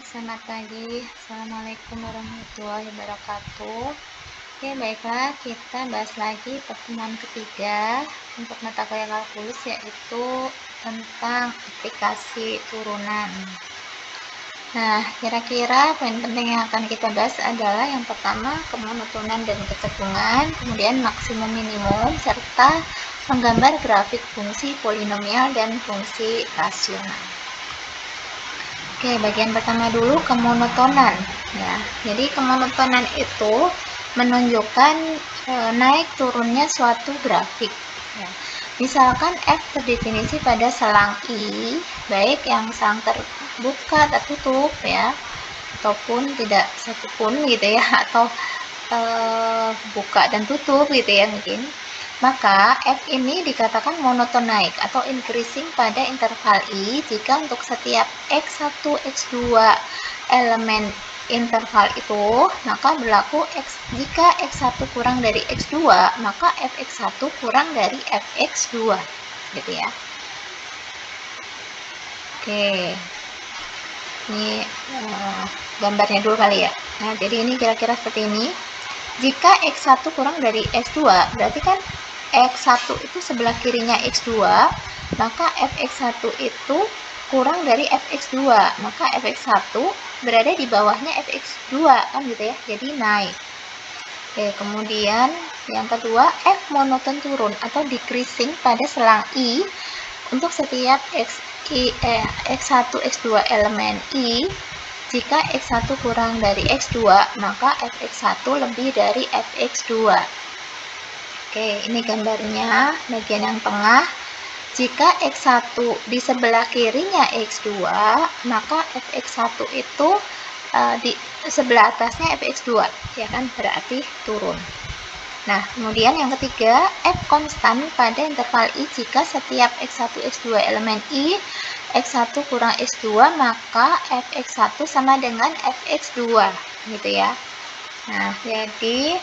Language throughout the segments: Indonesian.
Selamat pagi. Assalamualaikum warahmatullahi wabarakatuh. Oke, baiklah, kita bahas lagi pertemuan ketiga untuk mata kuliah kalkulus, yaitu tentang aplikasi turunan. Nah, kira-kira poin penting yang akan kita bahas adalah yang pertama, kemonotonan dan ketegungan, kemudian maksimum minimum, serta menggambar grafik fungsi polinomial dan fungsi rasional. Oke, bagian pertama dulu, kemonotonan ya. Jadi kemonotonan itu menunjukkan naik turunnya suatu grafik ya. Misalkan F terdefinisi pada selang I, baik yang selang terbuka tertutup ya, ataupun tidak satupun gitu ya, atau buka dan tutup gitu ya mungkin. Maka F ini dikatakan monoton naik atau increasing pada interval I jika untuk setiap X1, X2 elemen interval itu, maka berlaku jika X1 kurang dari X2, maka Fx1 kurang dari Fx2 gitu ya. Oke, ini gambarnya dulu kali ya. Nah, jadi ini kira-kira seperti ini. Jika X1 kurang dari X2, berarti kan X1 itu sebelah kirinya X2, maka Fx1 itu kurang dari Fx2, maka Fx1 berada di bawahnya Fx2 kan gitu ya, jadi naik. Oke, kemudian yang kedua, F monoton turun atau decreasing pada selang I untuk setiap X1, X2 elemen I. Jika X1 kurang dari X2, maka Fx1 lebih dari Fx2. Oke, ini gambarnya bagian yang tengah. Jika X1 di sebelah kirinya X2, maka Fx1 itu di sebelah atasnya Fx2, ya kan, berarti turun. Nah, kemudian yang ketiga, F konstan pada interval I jika setiap X1, X2 elemen I, X1 kurang X2, maka Fx1 sama dengan Fx2, gitu ya. Nah, jadi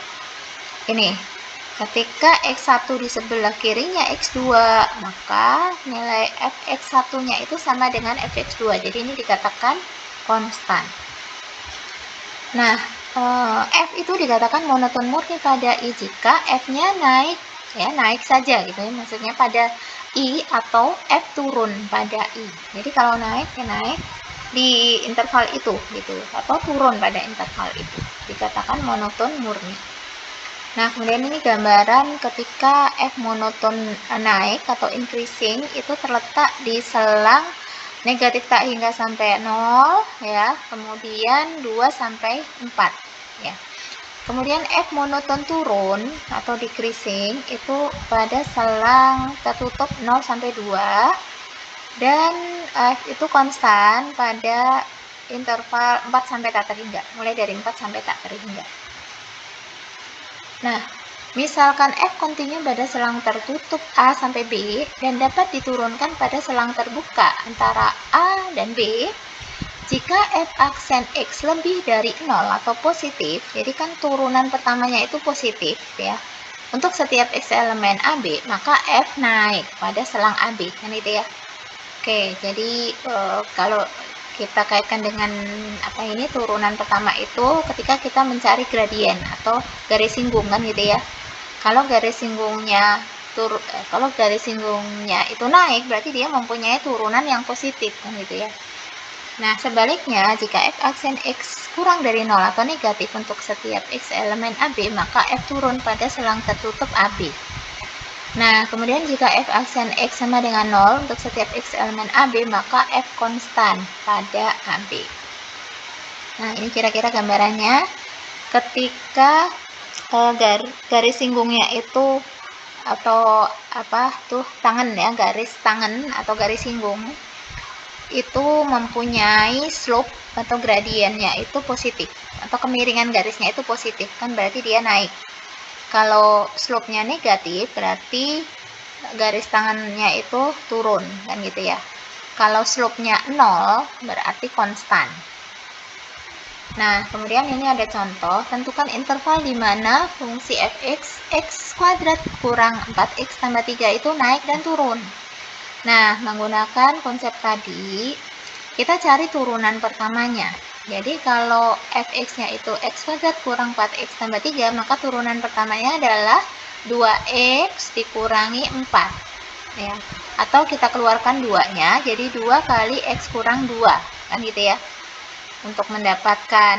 ini, ketika X1 di sebelah kirinya X2, maka nilai Fx1-nya itu sama dengan Fx2, jadi ini dikatakan konstan. Nah, F itu dikatakan monoton murni pada I jika F-nya naik, ya naik saja gitu ya, maksudnya pada I atau F turun pada I. Jadi kalau naik ya naik di interval itu gitu, atau turun pada interval itu, dikatakan monoton murni. Nah, kemudian ini gambaran ketika F monoton naik atau increasing itu terletak di selang negatif tak hingga sampai 0 ya, kemudian 2 sampai 4 ya. Kemudian F monoton turun atau decreasing itu pada selang tertutup 0 sampai 2, dan F itu konstan pada interval 4 sampai tak terhingga, mulai dari 4 sampai tak terhingga. Nah, misalkan F kontinu pada selang tertutup A sampai B dan dapat diturunkan pada selang terbuka antara A dan B, jika F aksen X lebih dari 0 atau positif, jadi kan turunan pertamanya itu positif ya, untuk setiap X elemen AB, maka F naik pada selang AB, kan itu ya. Oke, jadi kalau kita kaitkan dengan apa ini, turunan pertama itu ketika kita mencari gradien atau garis singgungan gitu ya. Kalau garis singgungnya itu naik, berarti dia mempunyai turunan yang positif kan gitu ya. Nah, sebaliknya jika F aksen X kurang dari 0 atau negatif untuk setiap X elemen AB, maka F turun pada selang tertutup AB. Nah, kemudian jika F aksen X sama dengan 0 untuk setiap X elemen AB, maka F konstan pada AB. Nah, ini kira-kira gambarannya. Ketika garis singgungnya itu atau apa tuh tangan ya, garis tangan atau garis singgung itu mempunyai slope atau gradiennya itu positif, atau kemiringan garisnya itu positif, kan berarti dia naik. Kalau slope-nya negatif, berarti garis tangannya itu turun, kan gitu ya. Kalau slope-nya 0, berarti konstan. Nah, kemudian ini ada contoh, tentukan interval di mana fungsi fx, x kuadrat kurang 4x tambah 3 itu naik dan turun. Nah, menggunakan konsep tadi, kita cari turunan pertamanya. Jadi kalau fx-nya itu x kuadrat kurang 4x tambah 3, maka turunan pertamanya adalah 2x dikurangi 4. Ya. Atau kita keluarkan 2-nya, jadi 2 kali x kurang 2. Kan gitu ya. Untuk mendapatkan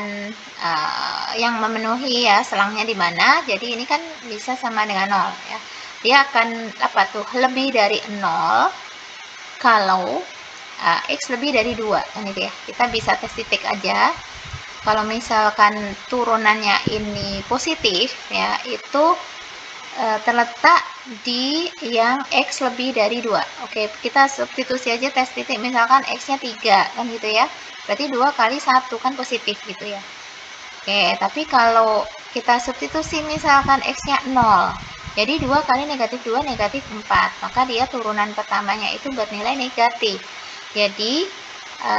yang memenuhi ya selangnya di mana. Jadi ini kan bisa sama dengan 0 ya. Dia akan lebih dari 0 kalau x lebih dari 2 kan itu ya. Kita bisa tes titik aja. Kalau misalkan turunannya ini positif ya, itu terletak di yang x lebih dari 2. Oke, kita substitusi aja tes titik, misalkan x-nya 3 kan gitu ya. Berarti 2 kali 1 kan positif gitu ya. Oke, tapi kalau kita substitusi misalkan x-nya 0. Jadi 2 kali negatif 2 negatif 4. Maka dia turunan pertamanya itu bernilai negatif. Jadi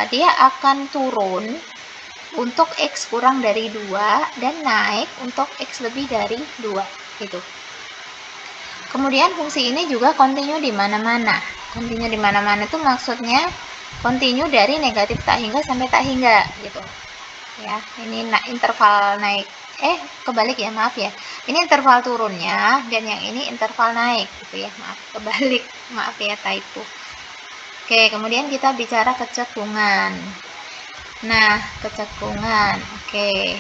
dia akan turun untuk x kurang dari 2 dan naik untuk x lebih dari 2 gitu. Kemudian fungsi ini juga kontinu di mana-mana. Kontinu di mana-mana itu maksudnya kontinu dari negatif tak hingga sampai tak hingga gitu. Ya, ini interval naik. Kebalik ya, maaf ya. Ini interval turunnya dan yang ini interval naik gitu ya. Maaf, kebalik. Maaf ya, typo. Oke, kemudian kita bicara kecekungan. Nah, kecekungan. Oke,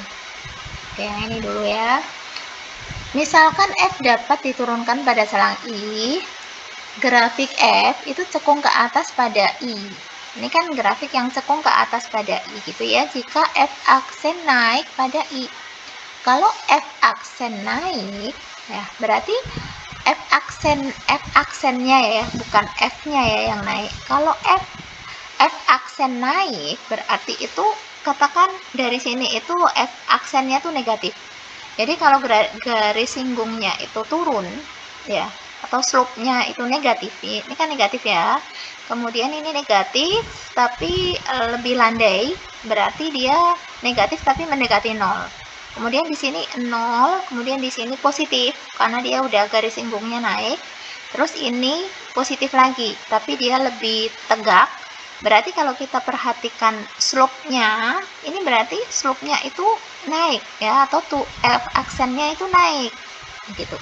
yang ini dulu ya. Misalkan F dapat diturunkan pada selang I, grafik F itu cekung ke atas pada I. Ini kan grafik yang cekung ke atas pada I gitu ya, jika F aksen naik pada I. Kalau F aksen naik, ya berarti F aksennya ya, bukan F-nya ya yang naik. Kalau F aksen naik, berarti itu katakan dari sini itu F aksennya tuh negatif. Jadi kalau garis singgungnya itu turun, ya, atau slope-nya itu negatif, ini kan negatif ya. Kemudian ini negatif, tapi lebih landai, berarti dia negatif tapi mendekati 0. Kemudian di sini 0, kemudian di sini positif, karena dia udah garis singgungnya naik. Terus ini positif lagi, tapi dia lebih tegak. Berarti kalau kita perhatikan slope-nya, ini berarti slope-nya itu naik ya, atau tuh F aksennya itu naik gitu.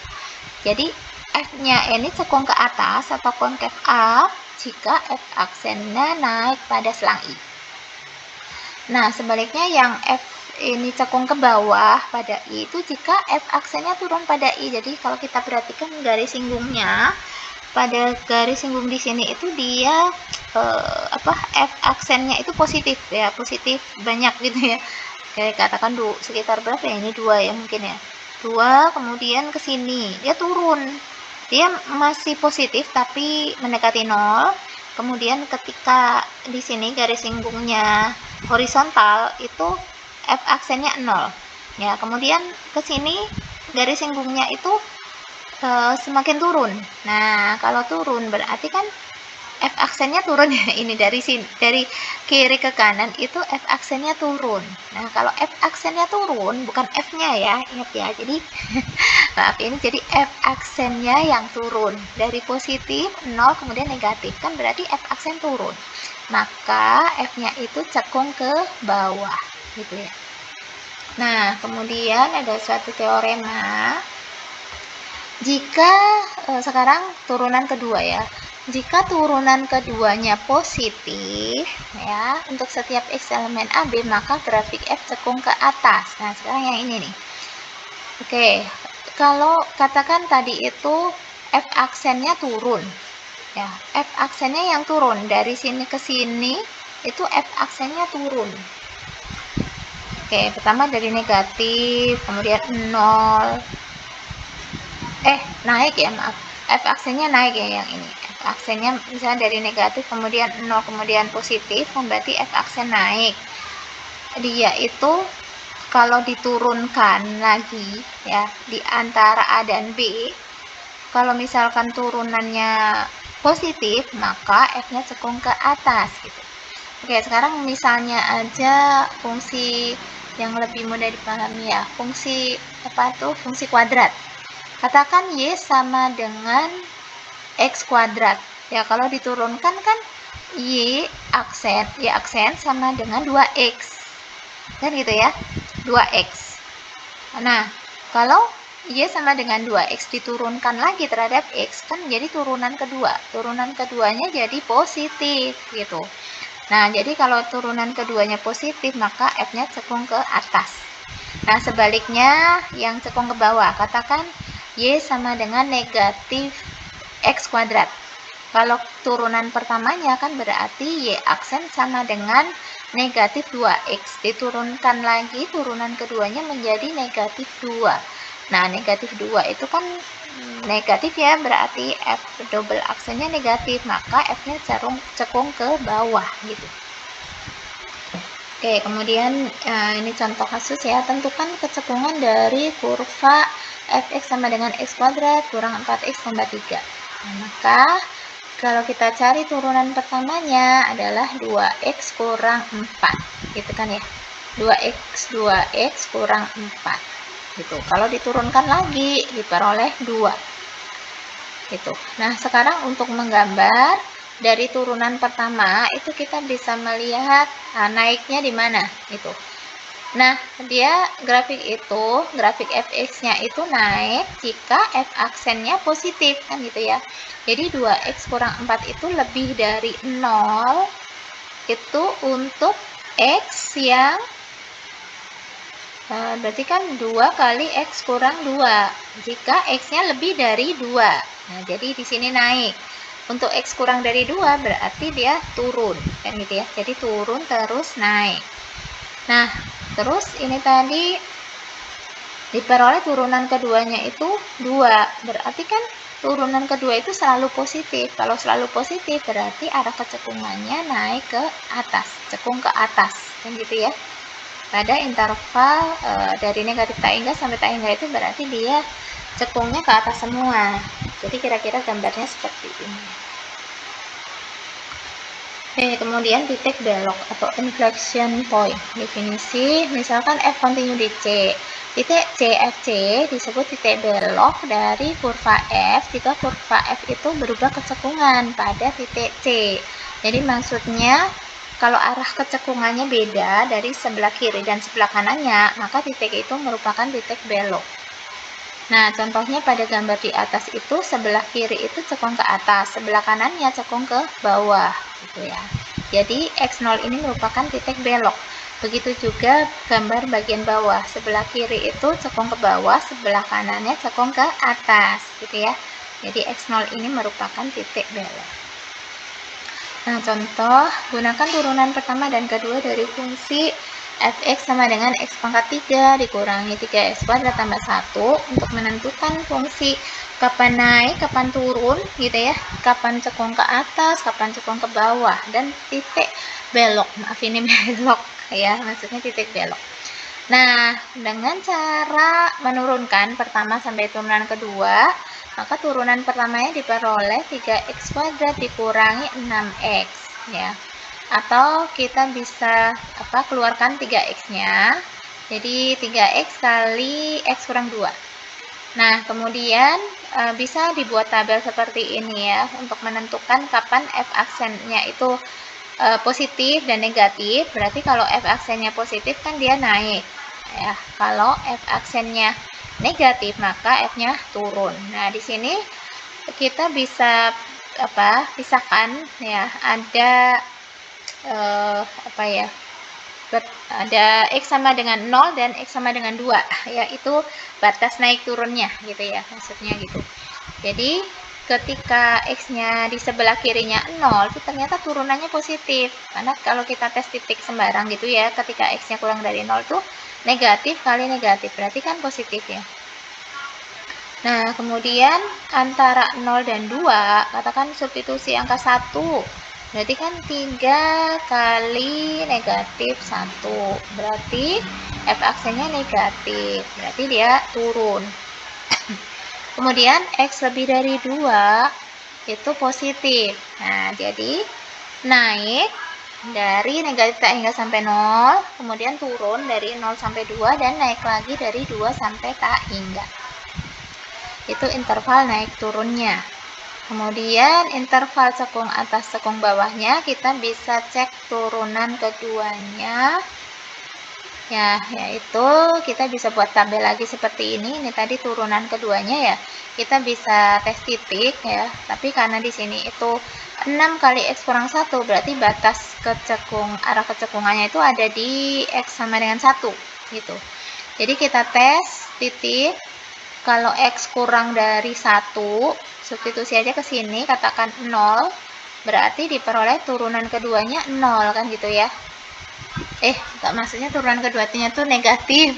Jadi F-nya ini cekung ke atas atau konkav up jika F aksennya naik pada selang I. Nah, sebaliknya yang F ini cekung ke bawah pada I itu jika F aksennya turun pada I. Jadi kalau kita perhatikan garis singgungnya, pada garis singgung di sini itu dia F aksennya itu positif ya, positif banyak gitu ya. Kayak katakan sekitar berapa ya, ini 2 ya mungkin ya, 2, kemudian ke sini dia turun, dia masih positif tapi mendekati 0. Kemudian ketika di sini garis singgungnya horizontal itu F aksennya 0 ya. Kemudian ke sini garis singgungnya itu semakin turun. Nah, kalau turun berarti kan F aksennya turun ya. Ini dari kiri ke kanan itu F aksennya turun. Nah, kalau F aksennya turun, bukan F-nya ya, ingat ya. Jadi maaf, ini jadi F aksennya yang turun dari positif 0 kemudian negatif, kan berarti F aksen turun. Maka F-nya itu cekung ke bawah gitu ya. Nah, kemudian ada suatu teorema. Jika sekarang turunan kedua ya, jika turunan keduanya positif ya, untuk setiap x elemen AB, maka grafik F cekung ke atas. Nah, sekarang yang ini nih. Oke, kalau katakan tadi itu F aksennya turun ya, F aksennya yang turun dari sini ke sini itu F aksennya turun. Oke, pertama dari negatif, kemudian 0, naik ya, maaf, F aksennya naik ya yang ini. F aksennya misalnya dari negatif kemudian 0 kemudian positif, berarti F aksen naik. Dia itu kalau diturunkan lagi ya di antara A dan B, kalau misalkan turunannya positif maka F-nya cekung ke atas gitu. Oke, sekarang misalnya aja fungsi yang lebih mudah dipahami ya, fungsi kuadrat. Katakan Y sama dengan X kuadrat. Ya, kalau diturunkan kan Y aksen sama dengan 2X. Kan gitu ya, 2X. Nah, kalau Y sama dengan 2X diturunkan lagi terhadap X, kan jadi turunan kedua. Turunan keduanya jadi positif, gitu. Nah, jadi kalau turunan keduanya positif, maka F-nya cekung ke atas. Nah, sebaliknya yang cekung ke bawah, katakan Y sama dengan negatif X kuadrat. Kalau turunan pertamanya kan berarti Y aksen sama dengan negatif 2X. Diturunkan lagi, turunan keduanya menjadi negatif 2. Nah, negatif 2 itu kan negatif ya, berarti F double aksennya negatif, maka F-nya cekung ke bawah gitu. Oke, kemudian ini contoh kasus ya. Tentukan kecekungan dari kurva fx sama dengan x kuadrat kurang 4x tambah 3. Nah, maka kalau kita cari turunan pertamanya adalah 2x kurang 4, gitu kan ya. 2x kurang 4, gitu. Kalau diturunkan lagi, diperoleh 2, gitu. Nah, sekarang untuk menggambar dari turunan pertama, itu kita bisa melihat naiknya di mana, gitu. Nah, dia grafik fx-nya itu naik jika f aksennya positif, kan gitu ya. Jadi 2x kurang 4 itu lebih dari 0, itu untuk x yang berarti kan 2 kali x kurang 2, jika x-nya lebih dari 2. Nah, jadi di sini naik. Untuk x kurang dari 2 berarti dia turun, kan gitu ya. Jadi turun terus naik. Nah, terus ini tadi diperoleh turunan keduanya itu 2. Berarti kan turunan kedua itu selalu positif. Kalau selalu positif berarti arah kecekungannya naik ke atas, cekung ke atas, kan gitu ya. Pada interval dari negatif tak hingga sampai tak hingga itu berarti dia cekungnya ke atas semua. Jadi kira-kira gambarnya seperti ini. Oke, kemudian titik belok atau inflection point. Definisi, misalkan F continue di C. Titik CFC disebut titik belok dari kurva F jika kurva F itu berubah kecekungan pada titik C. Jadi maksudnya kalau arah kecekungannya beda dari sebelah kiri dan sebelah kanannya, maka titik itu merupakan titik belok. Nah, contohnya pada gambar di atas itu sebelah kiri itu cekung ke atas, sebelah kanannya cekung ke bawah, gitu ya. Jadi X0 ini merupakan titik belok. Begitu juga gambar bagian bawah, sebelah kiri itu cekung ke bawah, sebelah kanannya cekung ke atas, gitu ya. Jadi X0 ini merupakan titik belok. Nah, contoh, gunakan turunan pertama dan kedua dari fungsi fx sama dengan x pangkat 3 dikurangi 3x kuadrat tambah 1 untuk menentukan fungsi kapan naik, kapan turun, gitu ya, kapan cekung ke atas, kapan cekung ke bawah, dan titik belok. Maaf, ini belok ya, maksudnya titik belok. Nah, dengan cara menurunkan pertama sampai turunan kedua, maka turunan pertamanya diperoleh 3x kuadrat dikurangi 6x ya. Atau kita bisa keluarkan 3x-nya. Jadi 3x kali x kurang 2. Nah, kemudian bisa dibuat tabel seperti ini ya untuk menentukan kapan f aksennya itu positif dan negatif. Berarti kalau f aksennya positif kan dia naik ya. Kalau f aksennya negatif maka f-nya turun. Nah, di sini kita bisa pisahkan ya, ada ada x sama dengan 0 dan x sama dengan 2, yaitu batas naik turunnya gitu ya, maksudnya gitu. Jadi ketika x-nya di sebelah kirinya 0 itu ternyata turunannya positif, karena kalau kita tes titik sembarang gitu ya, ketika x-nya kurang dari 0 itu negatif kali negatif, berarti kan positif ya. Nah, kemudian antara 0 dan 2, katakan substitusi angka 1. Berarti kan 3 kali negatif 1. Berarti f aksennya negatif. Berarti dia turun. Kemudian x lebih dari 2 itu positif. Nah, jadi naik dari negatif tak hingga sampai 0, kemudian turun dari 0 sampai 2, dan naik lagi dari 2 sampai tak hingga. Itu interval naik turunnya. Kemudian interval cekung atas cekung bawahnya kita bisa cek turunan keduanya. Ya, yaitu kita bisa buat tabel lagi seperti ini. Ini tadi turunan keduanya ya. Kita bisa tes titik ya. Tapi karena di sini itu 6 kali X kurang 1, berarti batas arah kecekungannya itu ada di X sama dengan 1 gitu. Jadi kita tes titik. Kalau X kurang dari 1, substitusi aja ke sini, katakan 0, berarti diperoleh turunan keduanya 0 kan gitu ya. Maksudnya turunan keduanya tuh negatif.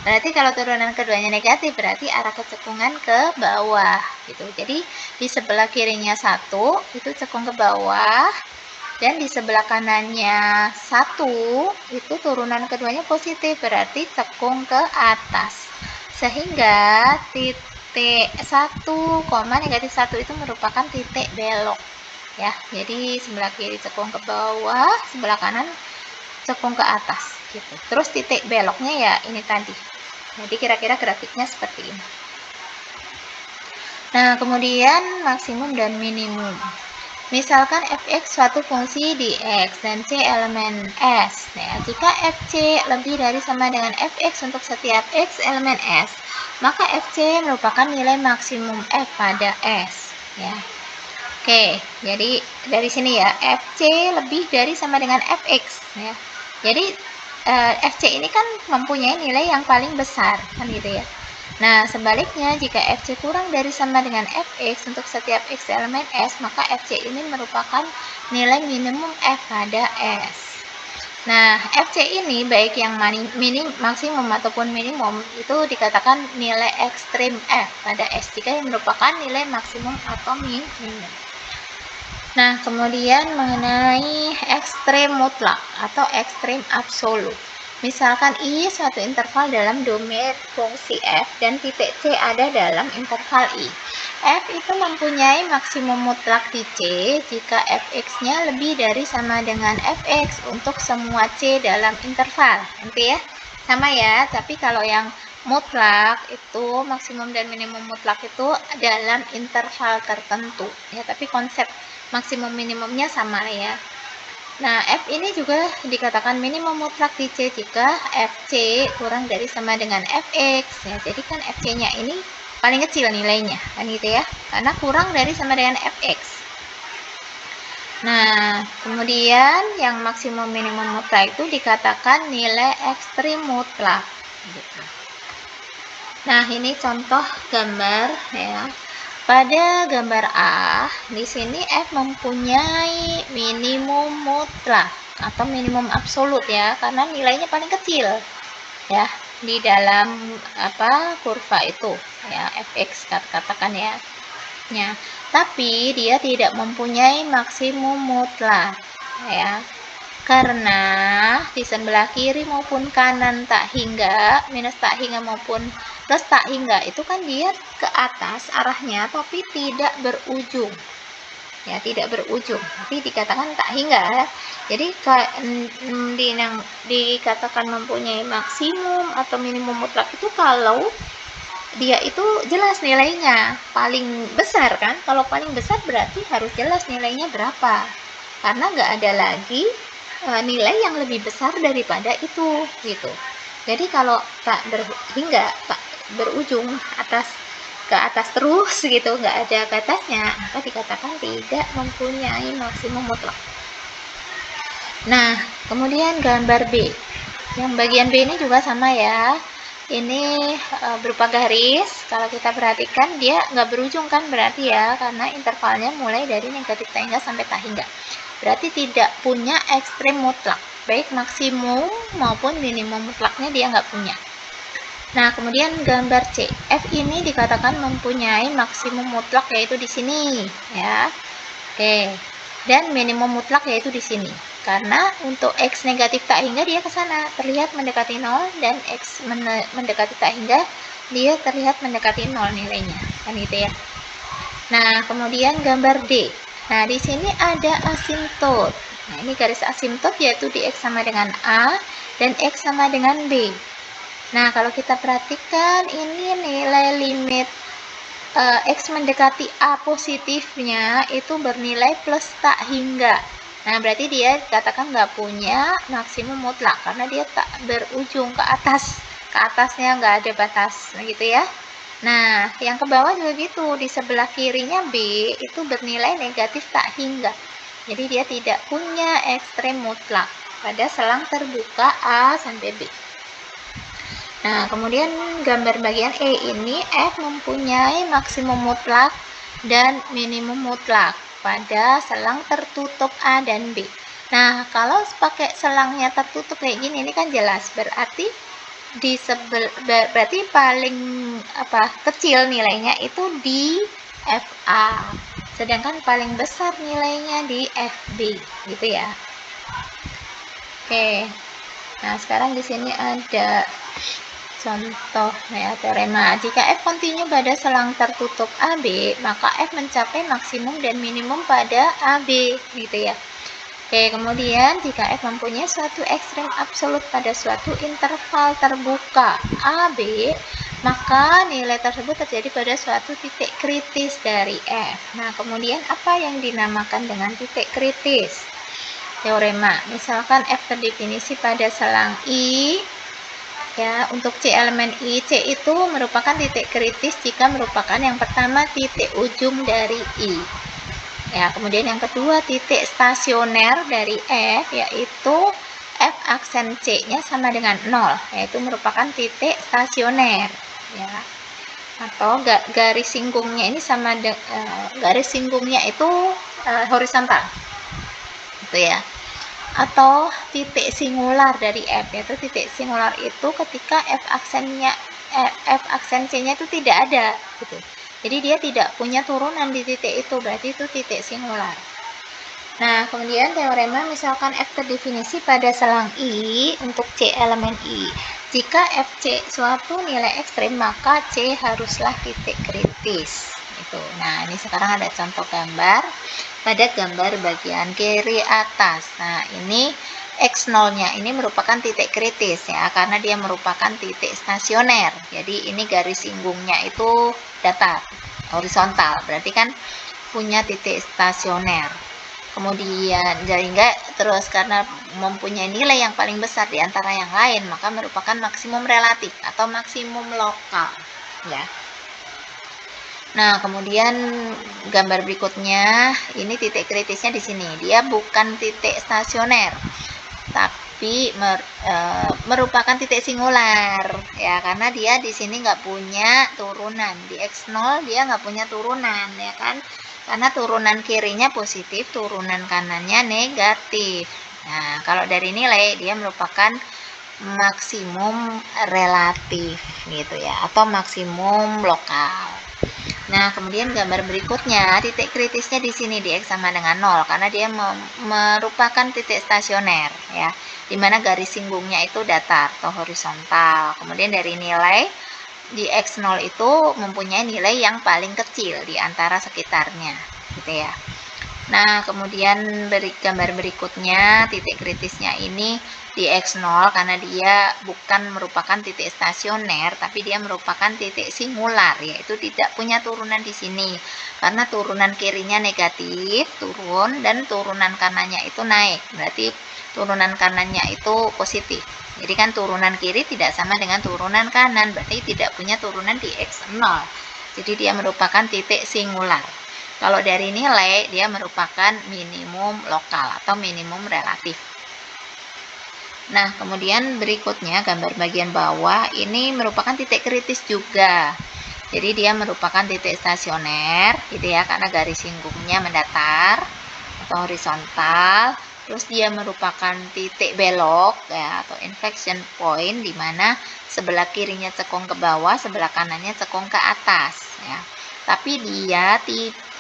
Berarti kalau turunan keduanya negatif, berarti arah kecekungan ke bawah gitu. Jadi di sebelah kirinya 1 itu cekung ke bawah, dan di sebelah kanannya 1 itu turunan keduanya positif, berarti cekung ke atas. Sehingga titik 1, negatif 1 itu merupakan titik belok ya. Jadi sebelah kiri cekung ke bawah, sebelah kanan cekung ke atas gitu. Terus titik beloknya ya ini tadi. Jadi kira-kira grafiknya seperti ini. Nah, kemudian maksimum dan minimum. Misalkan fx suatu fungsi di x dan c elemen s. Nah, jika fc lebih dari sama dengan fx untuk setiap x elemen s, maka fc merupakan nilai maksimum f pada s ya. Oke, jadi dari sini ya, fc lebih dari sama dengan fx ya. Jadi fc ini kan mempunyai nilai yang paling besar kan gitu ya. Nah, sebaliknya jika fc kurang dari sama dengan fx untuk setiap x elemen s, maka fc ini merupakan nilai minimum f pada s. Nah, fc ini baik yang maksimum ataupun minimum itu dikatakan nilai ekstrim f pada s jika yang merupakan nilai maksimum atau minimum. Nah, kemudian mengenai ekstrem mutlak atau ekstrem absolut. Misalkan I suatu interval dalam domain fungsi f dan titik C ada dalam interval I. F itu mempunyai maksimum mutlak di C jika fx-nya lebih dari sama dengan fx untuk semua C dalam interval. Nanti ya, sama ya, tapi kalau yang mutlak itu maksimum dan minimum mutlak itu dalam interval tertentu ya, tapi konsep maksimum minimumnya sama ya. Nah, F ini juga dikatakan minimum mutlak di C jika FC kurang dari sama dengan Fx ya. Jadi kan Fc-nya ini paling kecil nilainya kan gitu ya, karena kurang dari sama dengan Fx. Nah, kemudian yang maksimum minimum mutlak itu dikatakan nilai ekstrim mutlak gitu. Nah, ini contoh gambar ya. Pada gambar A, di sini F mempunyai minimum mutlak atau minimum absolut ya, karena nilainya paling kecil ya di dalam kurva itu ya, fx katakan ya. Tapi dia tidak mempunyai maksimum mutlak ya. Karena di sebelah kiri maupun kanan tak hingga, minus tak hingga maupun plus tak hingga itu kan dia ke atas arahnya tapi tidak berujung ya, tidak berujung, tapi dikatakan tak hingga ya. Jadi yang dikatakan mempunyai maksimum atau minimum mutlak itu kalau dia itu jelas nilainya paling besar kan. Kalau paling besar berarti harus jelas nilainya berapa, karena nggak ada lagi nilai yang lebih besar daripada itu gitu. Jadi kalau tak hingga, tak berujung ke atas terus gitu, nggak ada batasnya, maka dikatakan tidak mempunyai maksimum mutlak. Nah, kemudian gambar B. Yang bagian B ini juga sama ya. Ini berupa garis. Kalau kita perhatikan dia nggak berujung kan berarti ya, karena intervalnya mulai dari negatif tak hingga sampai tak hingga. Berarti tidak punya ekstrem mutlak, baik maksimum maupun minimum mutlaknya dia nggak punya. Nah, kemudian gambar C. F ini dikatakan mempunyai maksimum mutlak yaitu di sini ya. Oke. Dan minimum mutlak yaitu di sini. Karena untuk X negatif tak hingga dia ke sana terlihat mendekati 0, dan X mendekati tak hingga dia terlihat mendekati 0 nilainya. Kan gitu ya. Nah, kemudian gambar D. Nah, di sini ada asimtot. Nah, ini garis asimtot yaitu di X sama dengan A dan X sama dengan B. Nah, kalau kita perhatikan ini nilai limit X mendekati A positifnya itu bernilai plus tak hingga. Nah, berarti dia katakan nggak punya maksimum mutlak karena dia tak berujung ke atas. Ke atasnya nggak ada batas, gitu ya. Nah, yang ke bawah juga gitu. Di sebelah kirinya B itu bernilai negatif tak hingga. Jadi dia tidak punya ekstrem mutlak pada selang terbuka A sampai B. Nah, kemudian gambar bagian E ini F mempunyai maksimum mutlak dan minimum mutlak pada selang tertutup A dan B. Nah, kalau pakai selangnya tertutup kayak gini, ini kan jelas berarti berarti paling kecil nilainya itu di FA, sedangkan paling besar nilainya di FB, gitu ya. Oke. Nah, sekarang di sini ada contoh ya, teorema. Jika F kontinu pada selang tertutup AB, maka F mencapai maksimum dan minimum pada AB, gitu ya. Oke, kemudian jika F mempunyai suatu ekstrem absolut pada suatu interval terbuka AB, maka nilai tersebut terjadi pada suatu titik kritis dari F. Nah, kemudian apa yang dinamakan dengan titik kritis? Teorema, misalkan F terdefinisi pada selang I, ya, untuk C elemen I, C itu merupakan titik kritis jika merupakan yang pertama titik ujung dari I. Ya, kemudian yang kedua titik stasioner dari F, yaitu F aksen C-nya sama dengan 0, yaitu merupakan titik stasioner, ya. Atau garis singgungnya ini sama garis singgungnya itu horizontal, gitu ya. Atau titik singular dari F, yaitu titik singular itu ketika F aksen C-nya itu tidak ada, gitu. Jadi dia tidak punya turunan di titik itu, berarti itu titik singular. Nah, kemudian teorema misalkan F terdefinisi pada selang I untuk C elemen I. Jika FC suatu nilai ekstrem, maka C haruslah titik kritis. Itu. Nah, ini sekarang ada contoh gambar pada gambar bagian kiri atas. Nah, ini X0-nya ini merupakan titik kritis ya, karena dia merupakan titik stasioner. Jadi ini garis singgungnya itu datar, horizontal. Berarti kan punya titik stasioner. Kemudian sehingga terus karena mempunyai nilai yang paling besar di antara yang lain, maka merupakan maksimum relatif atau maksimum lokal, ya. Nah, kemudian gambar berikutnya, ini titik kritisnya di sini. Dia bukan titik stasioner, tapi merupakan titik singular, ya, karena dia di sini nggak punya turunan. Di X0 dia nggak punya turunan, ya kan? Karena turunan kirinya positif, turunan kanannya negatif. Nah, kalau dari nilai dia merupakan maksimum relatif, gitu ya, atau maksimum lokal. Nah, kemudian gambar berikutnya, titik kritisnya di sini di X sama dengan 0 karena dia merupakan titik stasioner, ya, dimana garis singgungnya itu datar atau horizontal. Kemudian dari nilai di X0 itu mempunyai nilai yang paling kecil di antara sekitarnya, gitu ya. Nah, kemudian gambar berikutnya, titik kritisnya ini di X0 karena dia bukan merupakan titik stasioner, tapi dia merupakan titik singular, yaitu tidak punya turunan di sini. Karena turunan kirinya negatif, turun, dan turunan kanannya itu naik. Berarti turunan kanannya itu positif. Jadi kan turunan kiri tidak sama dengan turunan kanan, berarti tidak punya turunan di X0. Jadi dia merupakan titik singular. Kalau dari nilai, dia merupakan minimum lokal atau minimum relatif. Nah, kemudian berikutnya gambar bagian bawah, ini merupakan titik kritis juga. Jadi dia merupakan titik stasioner, gitu ya, karena garis singgungnya mendatar atau horizontal. Terus dia merupakan titik belok, ya, atau inflection point, di mana sebelah kirinya cekung ke bawah, sebelah kanannya cekung ke atas, ya. Tapi dia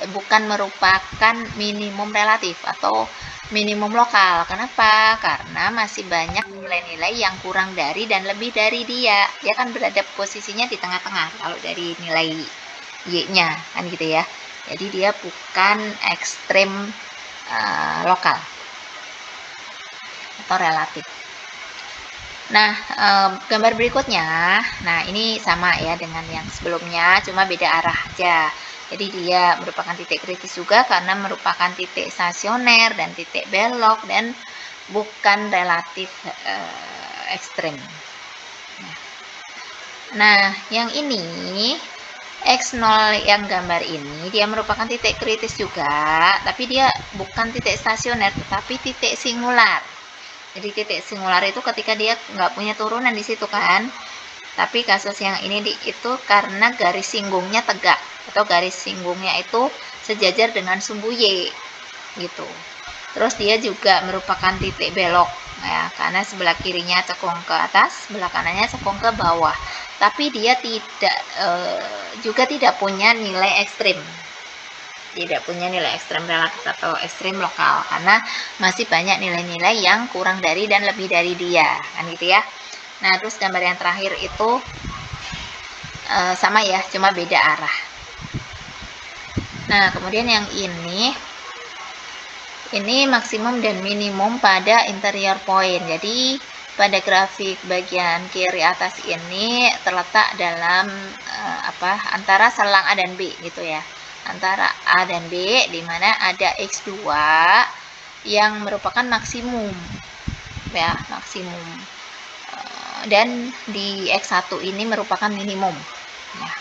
bukan merupakan minimum relatif atau minimum lokal. Kenapa? Karena masih banyak nilai-nilai yang kurang dari dan lebih dari dia. Dia kan berada posisinya di tengah-tengah kalau dari nilai Y-nya, kan gitu ya. Jadi dia bukan ekstrem lokal atau relatif. Nah, gambar berikutnya, nah ini sama ya dengan yang sebelumnya, cuma beda arah aja. Jadi dia merupakan titik kritis juga karena merupakan titik stasioner dan titik belok dan bukan relatif ekstrim. Nah, yang ini X0 yang gambar ini dia merupakan titik kritis juga, tapi dia bukan titik stasioner, tetapi titik singular. Jadi titik singular itu ketika dia nggak punya turunan di situ kan. Tapi kasus yang ini itu karena garis singgungnya tegak atau garis singgungnya itu sejajar dengan sumbu Y gitu. Terus dia juga merupakan titik belok ya, karena sebelah kirinya cekung ke atas, sebelah kanannya cekung ke bawah. Tapi dia juga tidak punya nilai ekstrim. Tidak punya nilai ekstrem relatif atau ekstrim lokal karena masih banyak nilai-nilai yang kurang dari dan lebih dari dia kan gitu ya. Nah terus gambar yang terakhir itu sama ya, cuma beda arah. Nah kemudian yang ini maksimum dan minimum pada interior point. Jadi pada grafik bagian kiri atas ini terletak dalam antara selang A dan B gitu ya, antara A dan B, di mana ada X2 yang merupakan maksimum ya, maksimum, dan di X1 ini merupakan minimum ya.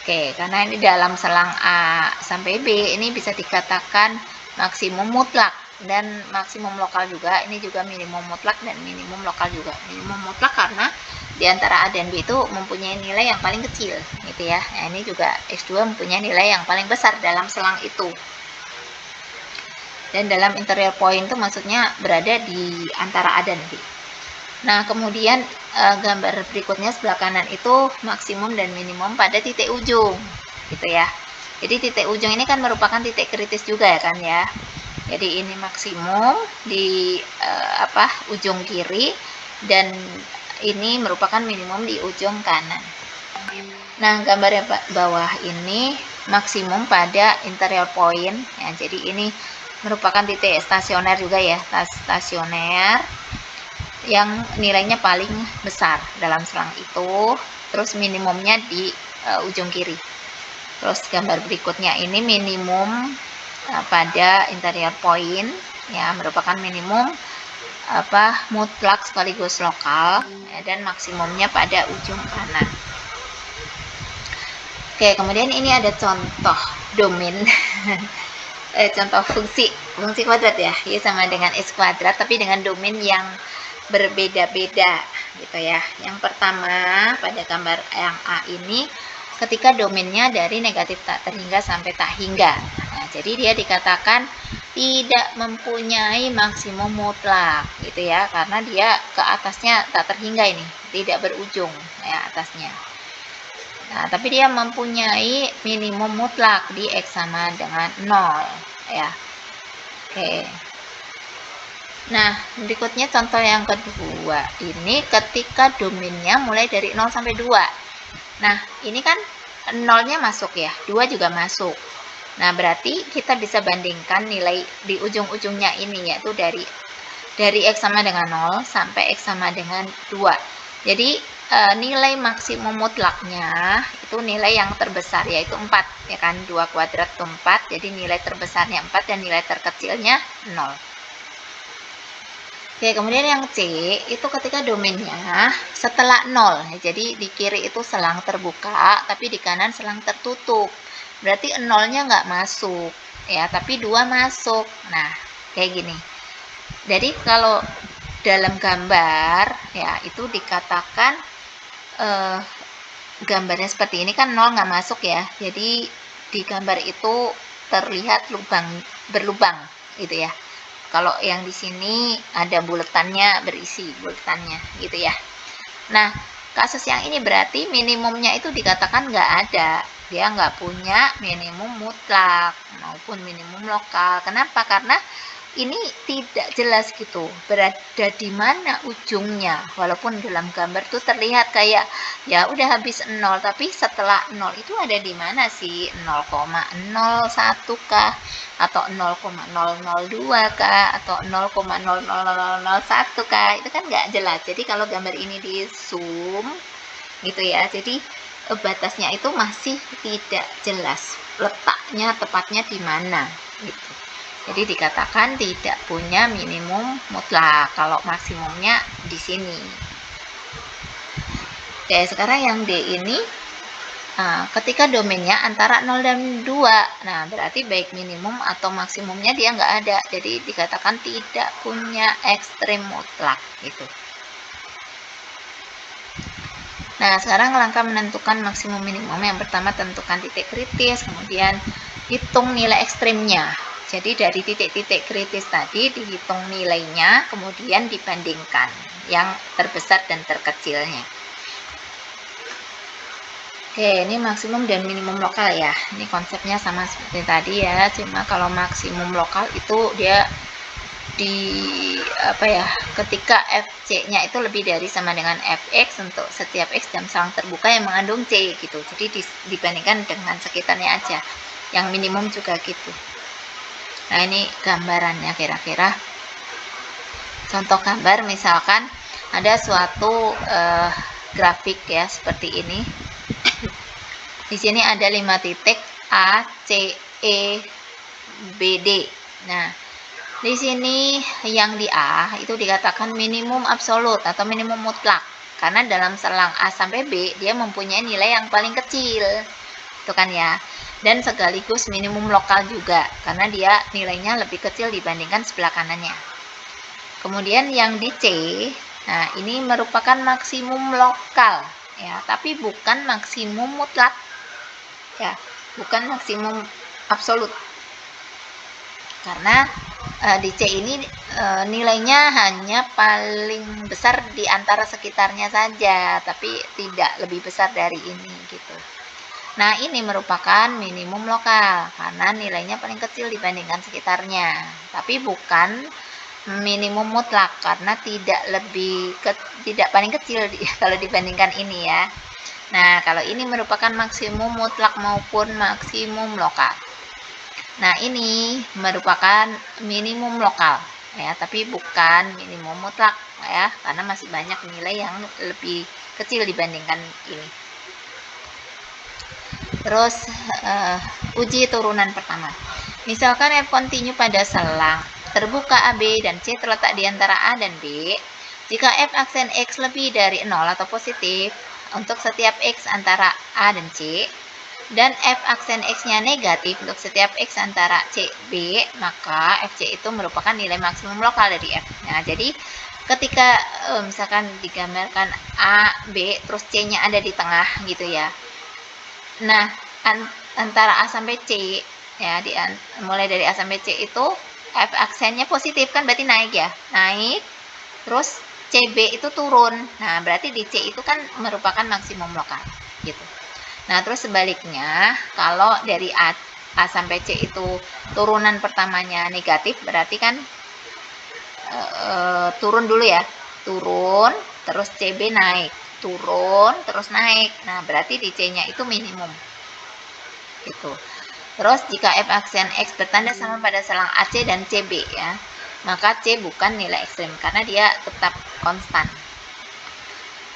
Oke, karena ini dalam selang A sampai B ini bisa dikatakan maksimum mutlak dan maksimum lokal juga. Ini juga minimum mutlak dan minimum lokal juga. Minimum mutlak karena di antara A dan B itu mempunyai nilai yang paling kecil gitu ya. Nah, ini juga X2 mempunyai nilai yang paling besar dalam selang itu. Dan dalam interior point itu maksudnya berada di antara A dan B. Nah, kemudian gambar berikutnya sebelah kanan itu maksimum dan minimum pada titik ujung gitu ya. Jadi titik ujung ini kan merupakan titik kritis juga ya kan ya. Jadi ini maksimum di ujung kiri dan ini merupakan minimum di ujung kanan. Nah, gambar yang bawah ini maksimum pada interior point ya. Jadi ini merupakan titik stasioner juga ya, stasioner yang nilainya paling besar dalam selang itu. Terus minimumnya di ujung kiri. Terus gambar berikutnya ini minimum pada interior point ya, merupakan minimum mutlak sekaligus lokal ya, dan maksimumnya pada ujung kanan. Oke, kemudian ini ada contoh domain contoh fungsi kuadrat ya, sama dengan X kuadrat tapi dengan domain yang berbeda-beda gitu ya. Yang pertama pada gambar yang A ini ketika domainnya dari negatif tak terhingga sampai tak hingga. Nah, jadi dia dikatakan tidak mempunyai maksimum mutlak gitu ya, karena dia ke atasnya tak terhingga, ini tidak berujung ya atasnya. Nah, tapi dia mempunyai minimum mutlak di X sama dengan 0 ya. Oke. Nah, berikutnya contoh yang kedua. Ini ketika domainnya mulai dari 0 sampai 2. Nah, ini kan 0-nya masuk ya, 2 juga masuk. Nah, berarti kita bisa bandingkan nilai di ujung-ujungnya ini, yaitu dari X sama dengan 0 sampai X sama dengan 2. Jadi nilai maksimum mutlaknya itu nilai yang terbesar yaitu 4 ya kan, 2 kuadrat itu 4, jadi nilai terbesarnya 4 dan nilai terkecilnya 0. Oke, kemudian yang C itu ketika domainnya setelah 0 jadi di kiri itu selang terbuka tapi di kanan selang tertutup, berarti 0-nya nggak masuk ya, tapi 2 masuk. Nah kayak gini. Jadi kalau dalam gambar ya itu dikatakan gambarnya seperti ini kan 0 nggak masuk ya, jadi di gambar itu terlihat berlubang gitu ya. Kalau yang di sini ada buletannya, berisi buletannya gitu ya. Nah kasus yang ini berarti minimumnya itu dikatakan nggak ada, dia nggak punya minimum mutlak maupun minimum lokal. Kenapa? Karena ini tidak jelas gitu, berada di mana ujungnya, walaupun dalam gambar tuh terlihat kayak ya udah habis 0, tapi setelah 0 itu ada di mana sih, 0,01 kah, atau 0,002 kah, atau 0,00001 kah, itu kan nggak jelas. Jadi kalau gambar ini di zoom gitu ya, jadi batasnya itu masih tidak jelas letaknya tepatnya di mana gitu. Jadi dikatakan tidak punya minimum mutlak kalau maksimumnya di sini. Oke, sekarang yang D ini ketika domainnya antara 0 dan 2, nah berarti baik minimum atau maksimumnya dia nggak ada, jadi dikatakan tidak punya ekstrem mutlak gitu. Nah, sekarang langkah menentukan maksimum minimum. Yang pertama tentukan titik kritis, kemudian hitung nilai ekstrimnya. Jadi dari titik-titik kritis tadi dihitung nilainya, kemudian dibandingkan yang terbesar dan terkecilnya. Oke, ini maksimum dan minimum lokal ya. Ini konsepnya sama seperti tadi ya, cuma kalau maksimum lokal itu dia di ketika fc-nya itu lebih dari sama dengan fx untuk setiap x dalam selang terbuka yang mengandung c gitu. Jadi dibandingkan dengan sekitarnya aja. Yang minimum juga gitu. Nah, ini gambarannya kira-kira. Contoh gambar misalkan ada suatu grafik ya seperti ini. Di sini ada 5 titik A, C, E, B, D. Nah, di sini yang di A itu dikatakan minimum absolut atau minimum mutlak. Karena dalam selang A sampai B dia mempunyai nilai yang paling kecil. Itu kan ya. Dan sekaligus minimum lokal juga karena dia nilainya lebih kecil dibandingkan sebelah kanannya. Kemudian yang di C, nah ini merupakan maksimum lokal ya, tapi bukan maksimum mutlak. Ya, bukan maksimum absolut. Karena di C ini nilainya hanya paling besar di antara sekitarnya saja, tapi tidak lebih besar dari ini gitu. Nah, ini merupakan minimum lokal karena nilainya paling kecil dibandingkan sekitarnya, tapi bukan minimum mutlak karena tidak paling kecil kalau dibandingkan ini ya. Nah, kalau ini merupakan maksimum mutlak maupun maksimum lokal. Nah, ini merupakan minimum lokal ya, tapi bukan minimum mutlak ya, karena masih banyak nilai yang lebih kecil dibandingkan ini. Terus uji turunan pertama. Misalkan f kontinu pada selang terbuka AB dan C terletak di antara A dan B. Jika f aksen X lebih dari 0 atau positif untuk setiap X antara A dan C, dan f aksen X-nya negatif untuk setiap X antara C, B, maka FC itu merupakan nilai maksimum lokal dari F. Nah, jadi ketika misalkan digambarkan A, B, terus C-nya ada di tengah gitu ya. Nah, antara A sampai C, ya, mulai dari A sampai C itu F aksennya positif kan berarti naik ya, naik, terus CB itu turun. Nah, berarti di C itu kan merupakan maksimum lokal gitu. Nah, terus sebaliknya, kalau dari A sampai C itu turunan pertamanya negatif, berarti kan turun dulu ya, turun, terus CB naik, turun, terus naik. Nah, berarti di C-nya itu minimum. Gitu. Terus jika f aksen X bertanda sama pada selang AC dan CB ya, maka C bukan nilai ekstrem karena dia tetap konstan.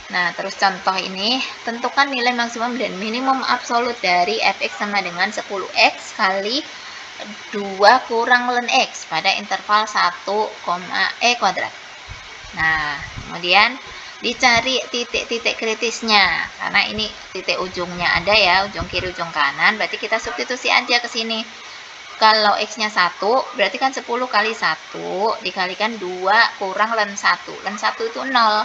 Nah, terus contoh ini, tentukan nilai maksimum dan minimum absolut dari fx sama dengan 10x kali 2 kurang ln x pada interval 1, E kuadrat. Nah, kemudian dicari titik-titik kritisnya, karena ini titik ujungnya ada ya, ujung kiri, ujung kanan, berarti kita substitusi aja ke sini. Kalau x-nya 1, berarti kan 10 kali 1 dikalikan 2 kurang ln 1. Ln 1 itu 0.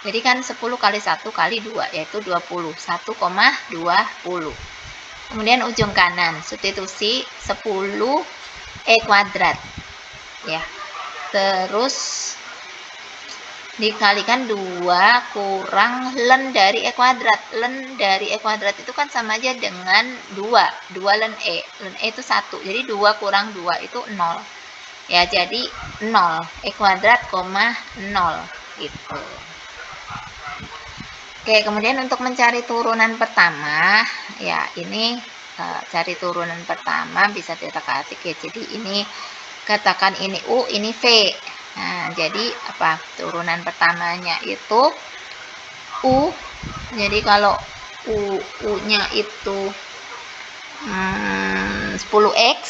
Jadi kan 10 kali 1 kali 2 yaitu 20. 1,20. Kemudian ujung kanan substitusi 10 E kuadrat. Ya. Terus dikalikan 2 kurang ln dari E kuadrat. Ln dari E kuadrat itu kan sama aja dengan 2. 2 ln E. Ln E itu 1. Jadi 2 kurang 2 itu 0. ya, jadi 0, E kuadrat, 0 gitu. Oke, kemudian untuk mencari turunan pertama, ya ini cari turunan pertama bisa kita ketik ya. Jadi ini katakan ini U, ini V. Nah, jadi apa? Turunan pertamanya itu U. Jadi kalau U-nya itu 10x,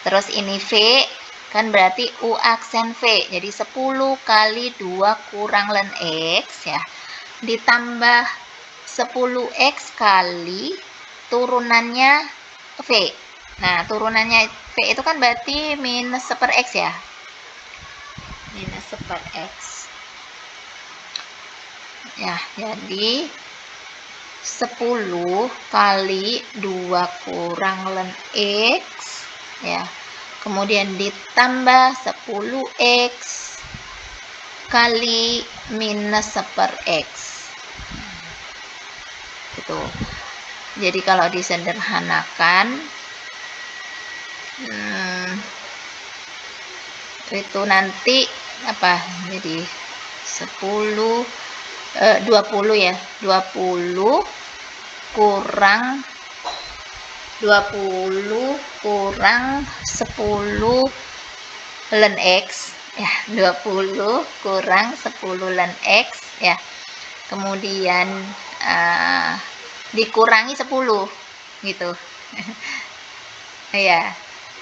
terus ini V, kan berarti U aksen V. Jadi 10 kali 2 kurang ln X ya, ditambah 10x kali turunannya V. Nah, turunannya V itu kan berarti minus 1/x ya. Minus 1/x. Ya, jadi 10 kali 2 kurang ln X ya. Kemudian ditambah 10x kali minus 1/x. Gitu. Jadi kalau disederhanakan itu nanti apa? Jadi 20 ya. 20 kurang 10 ln X ya. 20 kurang 10 ln X ya. Kemudian dikurangi 10 gitu. Ya.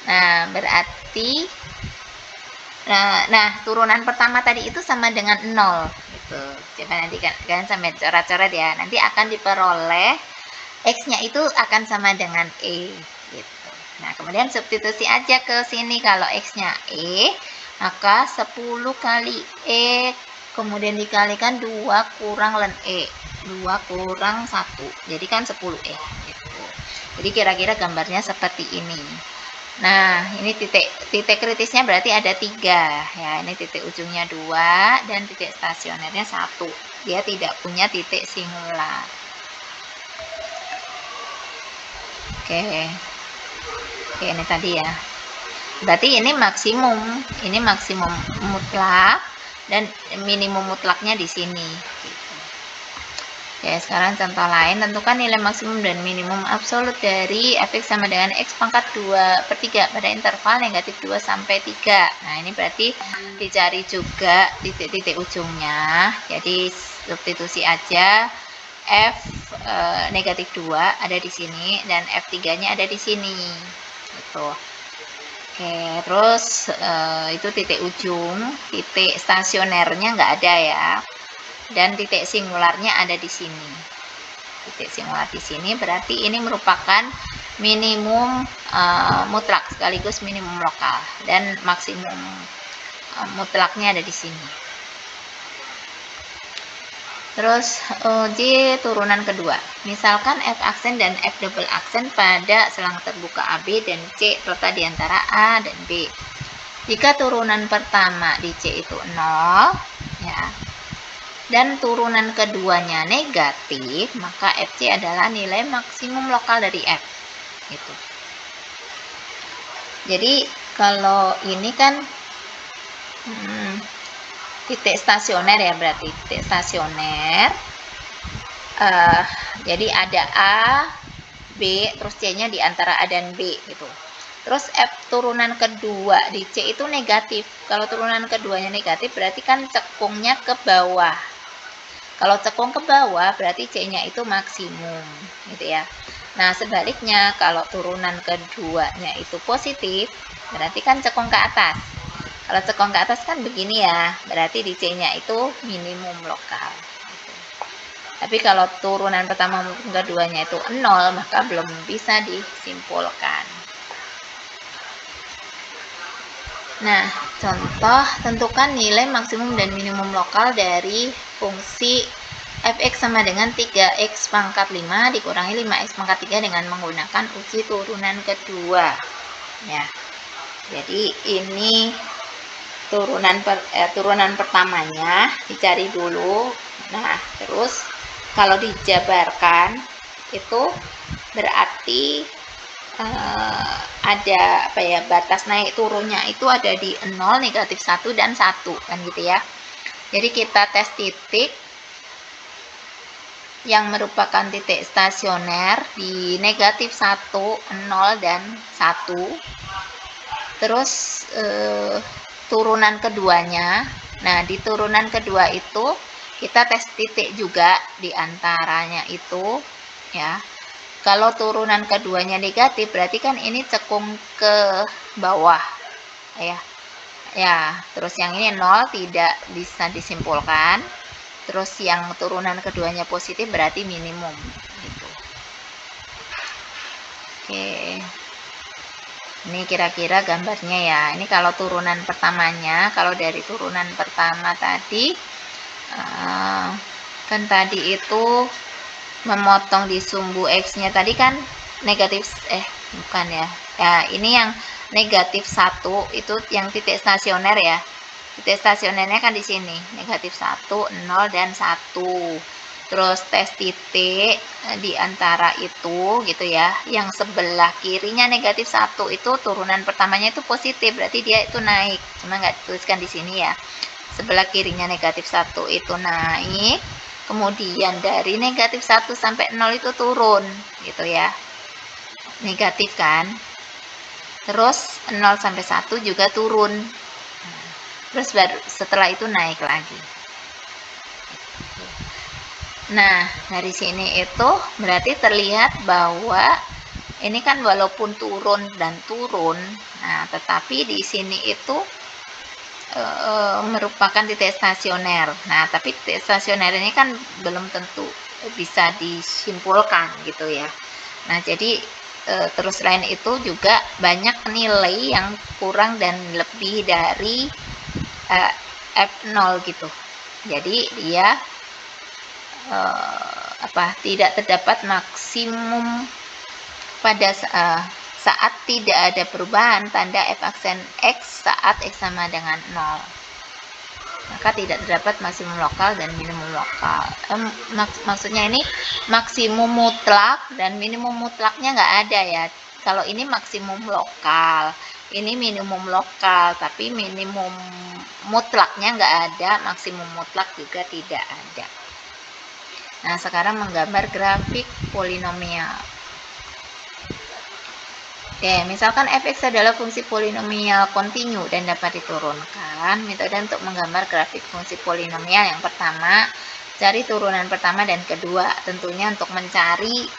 Nah, berarti nah turunan pertama tadi itu sama dengan 0 gitu. Coba nanti kan sampai coret-coret ya. Nanti akan diperoleh X-nya itu akan sama dengan E gitu. Nah, kemudian substitusi aja ke sini. Kalau X-nya E, maka 10 kali E kemudian dikalikan 2 kurang ln E. 2 kurang 1. Jadi kan 10E gitu. Jadi kira-kira gambarnya seperti ini. Nah, ini titik kritisnya berarti ada 3 ya. Ini titik ujungnya 2 dan titik stasionernya 1. Dia tidak punya titik singular. Oke, ini tadi ya. Berarti ini maksimum mutlak dan minimum mutlaknya di sini. Oke, sekarang contoh lain. Tentukan nilai maksimum dan minimum absolut dari fx sama dengan x pangkat 2/3 pada interval negatif 2 sampai 3. Nah, ini berarti dicari juga titik-titik ujungnya. Jadi substitusi aja. F negatif 2 ada di sini dan F3-nya ada di sini. Gitu. Oke, terus itu titik ujung, titik stasionernya nggak ada ya. Dan titik singularnya ada di sini. Titik singular di sini berarti ini merupakan minimum mutlak sekaligus minimum lokal dan maksimum mutlaknya ada di sini. Terus uji turunan kedua. Misalkan F aksen dan F double aksen pada selang terbuka AB dan C terletak di antara A dan B. Jika turunan pertama di C itu 0 ya, dan turunan keduanya negatif, maka FC adalah nilai maksimum lokal dari F. Gitu. Jadi kalau ini kan titik stasioner ya, berarti titik stasioner. Jadi ada A, B, terus C-nya di antara A dan B gitu. Terus F turunan kedua di C itu negatif. Kalau turunan keduanya negatif berarti kan cekungnya ke bawah. Kalau cekung ke bawah berarti C-nya itu maksimum gitu ya. Nah, sebaliknya kalau turunan keduanya itu positif, berarti kan cekung ke atas. Kalau cekung ke atas kan begini ya, berarti di C-nya itu minimum lokal. Gitu. Tapi kalau turunan pertama maupun keduanya itu 0, maka belum bisa disimpulkan. Nah, contoh, tentukan nilai maksimum dan minimum lokal dari fungsi fx sama dengan 3x pangkat 5 dikurangi 5x pangkat 3 dengan menggunakan uji turunan kedua. Ya. Jadi ini turunan pertamanya dicari dulu. Nah, terus kalau dijabarkan itu berarti ada apa ya, batas naik turunnya itu ada di 0, negatif 1 dan 1 kan gitu ya. Jadi kita tes titik yang merupakan titik stasioner di negatif 1, 0 dan 1. Terus turunan keduanya. Nah, di turunan kedua itu kita tes titik juga di antaranya itu ya. Kalau turunan keduanya negatif berarti kan ini cekung ke bawah ya. Ya, terus yang ini 0 tidak bisa disimpulkan. Terus yang turunan keduanya positif berarti minimum gitu. Oke. Ini kira-kira gambarnya ya. Ini kalau turunan pertamanya, kalau dari turunan pertama tadi kan tadi itu memotong di sumbu X-nya tadi kan negatif, bukan ya. Ya, ini yang negatif 1 itu yang titik stasioner ya. Titik stasionernya kan di sini, negatif 1, 0 dan 1. Terus tes titik di antara itu gitu ya. Yang sebelah kirinya negatif 1 itu turunan pertamanya itu positif, berarti dia itu naik. Cuma nggak dituliskan di sini ya. Sebelah kirinya negatif 1 itu naik. Kemudian dari negatif 1 sampai 0 itu turun gitu ya, negatif kan. Terus 0 sampai 1 juga turun, terus baru setelah itu naik lagi. Nah, dari sini itu berarti terlihat bahwa ini kan walaupun turun dan turun, nah tetapi di sini itu merupakan titik stasioner. Nah, tapi titik stasioner ini kan belum tentu bisa disimpulkan gitu ya. Nah, jadi terus selain itu juga banyak nilai yang kurang dan lebih dari F0 gitu. Jadi dia tidak terdapat maksimum pada saat tidak ada perubahan tanda F aksen X saat X sama dengan 0. Maka tidak terdapat maksimum lokal dan minimum lokal. Maksudnya ini maksimum mutlak dan minimum mutlaknya nggak ada ya. Kalau ini maksimum lokal, ini minimum lokal, tapi minimum mutlaknya nggak ada, maksimum mutlak juga tidak ada. Nah, sekarang menggambar grafik polinomial. Oke, misalkan f(x) adalah fungsi polinomial kontinu dan dapat diturunkan. Metode untuk menggambar grafik fungsi polinomial yang pertama, cari turunan pertama dan kedua. Tentunya untuk mencari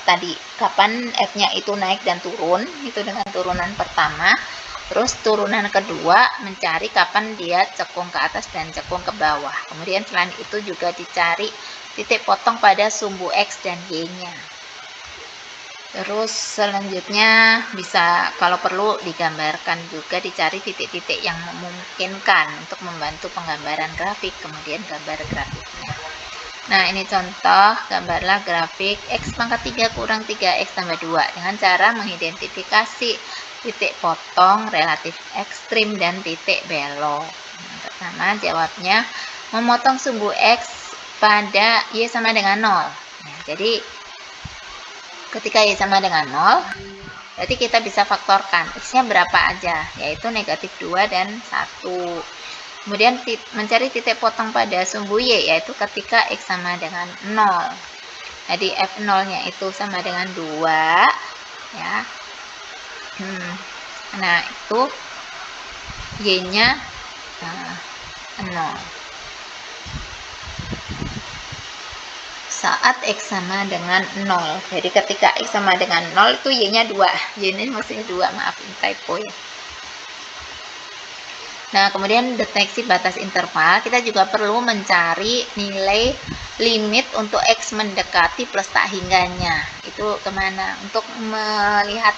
tadi kapan f-nya itu naik dan turun, itu dengan turunan pertama. Terus turunan kedua mencari kapan dia cekung ke atas dan cekung ke bawah. Kemudian selain itu juga dicari titik potong pada sumbu X dan Y-nya. Terus selanjutnya bisa kalau perlu digambarkan juga, dicari titik-titik yang memungkinkan untuk membantu penggambaran grafik, kemudian gambar grafiknya. Nah, ini contoh, gambarlah grafik X pangkat 3 kurang 3X tambah 2 dengan cara mengidentifikasi titik potong, relatif ekstrim, dan titik belok. Pertama, jawabnya memotong sumbu X pada Y sama dengan 0. Nah, jadi ketika Y sama dengan 0, berarti kita bisa faktorkan X-nya berapa aja, yaitu negatif 2 dan 1. Kemudian mencari titik potong pada sumbu Y, yaitu ketika X sama dengan 0. Jadi F0-nya itu sama dengan 2. Ya. Nah, itu Y-nya 0. Saat X sama dengan 0. Jadi ketika X sama dengan 0 itu Y-nya 2. Y ini mestinya 2, maafin typo ya. Nah, kemudian deteksi batas interval, kita juga perlu mencari nilai limit untuk X mendekati plus tak hingganya. Itu kemana? Untuk melihat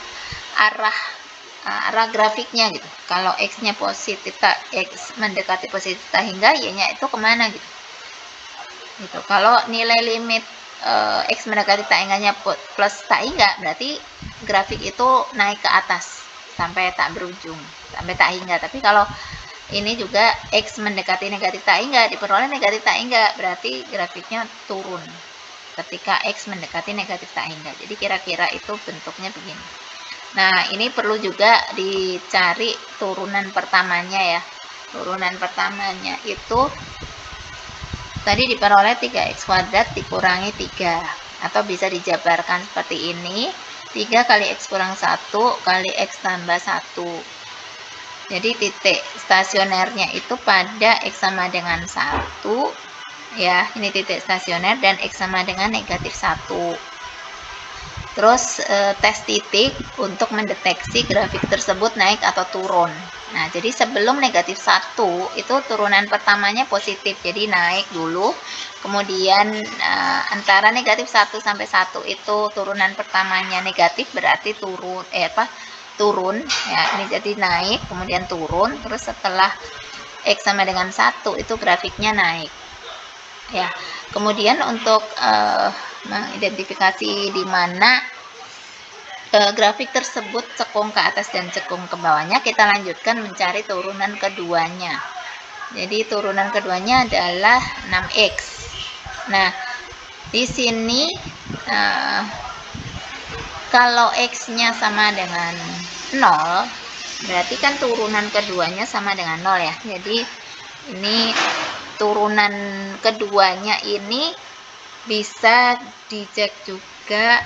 arah grafiknya gitu. Kalau X-nya positif, X mendekati positif tak hingga, Y-nya itu kemana gitu. Gitu. Kalau nilai limit X mendekati tak hingganya plus tak hingga, berarti grafik itu naik ke atas sampai tak berujung, sampai tak hingga. Tapi kalau ini juga X mendekati negatif tak hingga, diperoleh negatif tak hingga, berarti grafiknya turun ketika X mendekati negatif tak hingga. Jadi kira-kira itu bentuknya begini. Nah, ini perlu juga dicari turunan pertamanya ya. Turunan pertamanya itu tadi diperoleh 3x kuadrat dikurangi 3, atau bisa dijabarkan seperti ini, 3 kali x kurang 1 kali x tambah 1. Jadi titik stasionernya itu pada x sama dengan 1 ya, ini titik stasioner, dan x sama dengan negatif 1. Terus tes titik untuk mendeteksi grafik tersebut naik atau turun. Nah, jadi sebelum negatif 1 itu turunan pertamanya positif, jadi naik dulu. Kemudian antara negatif 1 sampai 1 itu turunan pertamanya negatif, berarti turun ya, ini jadi naik kemudian turun. Terus setelah x sama dengan 1 itu grafiknya naik ya. Kemudian untuk mengidentifikasi di mana grafik tersebut cekung ke atas dan cekung ke bawahnya, kita lanjutkan mencari turunan keduanya. Jadi turunan keduanya adalah 6x. Nah, di sini kalau x-nya sama dengan 0, berarti kan turunan keduanya sama dengan 0 ya. Jadi ini turunan keduanya ini bisa dicek juga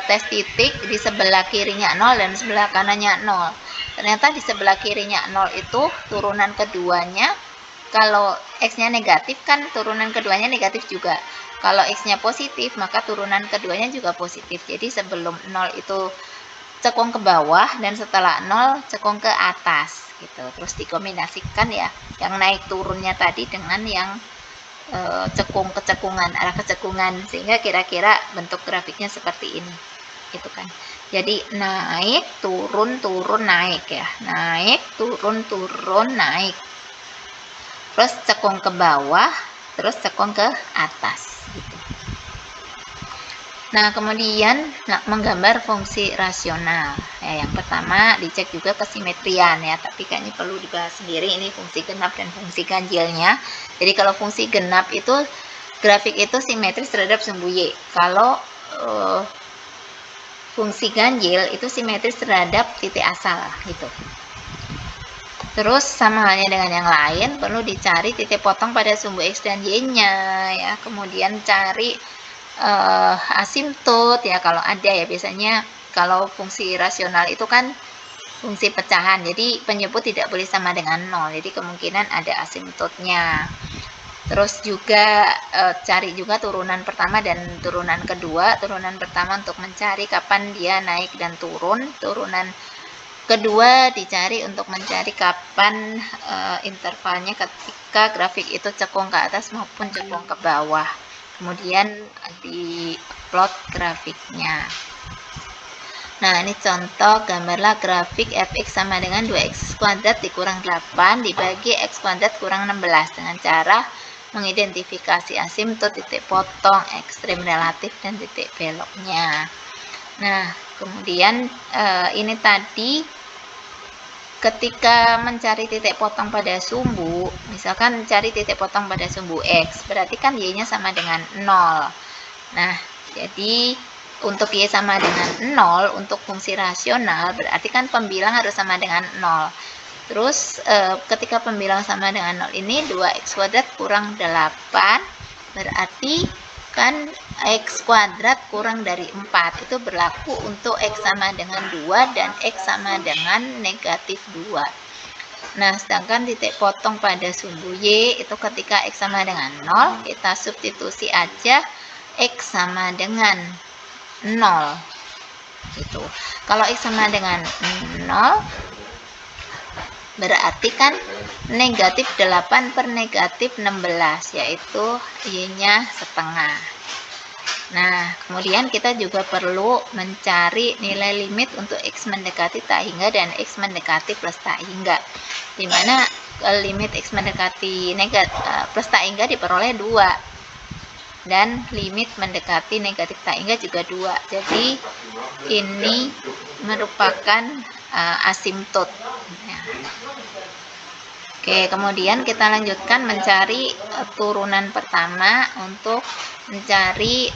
tes titik di sebelah kirinya 0 dan sebelah kanannya 0. Ternyata di sebelah kirinya 0 itu turunan keduanya, kalau x-nya negatif kan turunan keduanya negatif juga. Kalau x-nya positif maka turunan keduanya juga positif. Jadi sebelum 0 itu cekung ke bawah dan setelah 0 cekung ke atas gitu. Terus dikombinasikan ya, yang naik turunnya tadi dengan yang cekung kecekungan, arah kecekungan, sehingga kira-kira bentuk grafiknya seperti ini gitu kan. Jadi naik turun turun naik ya, naik turun turun naik, terus cekung ke bawah, terus cekung ke atas gitu. Nah, kemudian menggambar fungsi rasional ya, yang pertama dicek juga kesimetrian ya, tapi kayaknya perlu dibahas sendiri ini fungsi genap dan fungsi ganjilnya. Jadi kalau fungsi genap itu grafik itu simetris terhadap sumbu Y. Kalau fungsi ganjil itu simetris terhadap titik asal gitu. Terus sama halnya dengan yang lain, perlu dicari titik potong pada sumbu X dan Y-nya ya. Kemudian cari asimtot ya, kalau ada ya. Biasanya kalau fungsi rasional itu kan fungsi pecahan, jadi penyebut tidak boleh sama dengan 0, jadi kemungkinan ada asimtotnya. Terus juga cari juga turunan pertama dan turunan kedua. Turunan pertama untuk mencari kapan dia naik dan turun, turunan kedua dicari untuk mencari kapan intervalnya ketika grafik itu cekung ke atas maupun cekung ke bawah. Kemudian di plot grafiknya. Nah, ini contoh, gambarlah grafik fx sama dengan 2x kuadrat dikurang 8 dibagi x kuadrat kurang 16 dengan cara mengidentifikasi asimtot, titik potong, ekstrem relatif, dan titik beloknya. Nah, kemudian ini tadi ketika mencari titik potong pada sumbu, misalkan cari titik potong pada sumbu X, berarti kan Y-nya sama dengan 0. Nah, jadi untuk Y sama dengan 0, untuk fungsi rasional, berarti kan pembilang harus sama dengan 0. Terus ketika pembilang sama dengan 0 ini, 2x kuadrat kurang 8, berarti kan x kuadrat kurang dari 4, itu berlaku untuk x sama dengan 2 dan x sama dengan negatif 2. Nah, sedangkan titik potong pada sumbu Y itu ketika x sama dengan 0, kita substitusi aja x sama dengan 0 gitu. Kalau x sama dengan 0 berarti kan negatif 8 per negatif 16, yaitu Y-nya setengah. Nah, kemudian kita juga perlu mencari nilai limit untuk X mendekati tak hingga dan X mendekati plus tak hingga, dimana limit X mendekati plus tak hingga diperoleh 2 dan limit mendekati negatif tak hingga juga 2. Jadi ini merupakan asimtot. Oke, kemudian kita lanjutkan mencari turunan pertama untuk mencari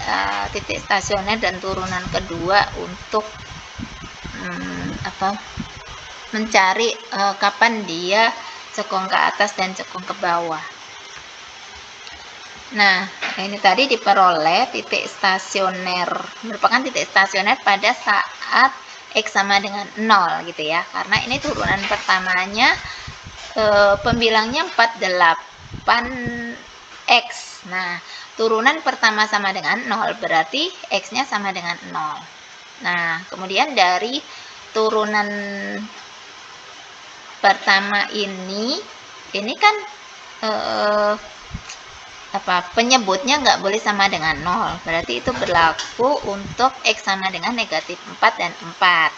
titik stasioner dan turunan kedua untuk mencari kapan dia cekung ke atas dan cekung ke bawah. Nah, ini tadi diperoleh titik stasioner, merupakan titik stasioner pada saat X sama dengan 0 gitu ya, karena ini turunan pertamanya pembilangnya 48X. Nah, turunan pertama sama dengan 0, berarti X-nya sama dengan 0. Nah, kemudian dari turunan pertama ini kan penyebutnya nggak boleh sama dengan 0, berarti itu berlaku untuk X sama dengan negatif 4 dan 4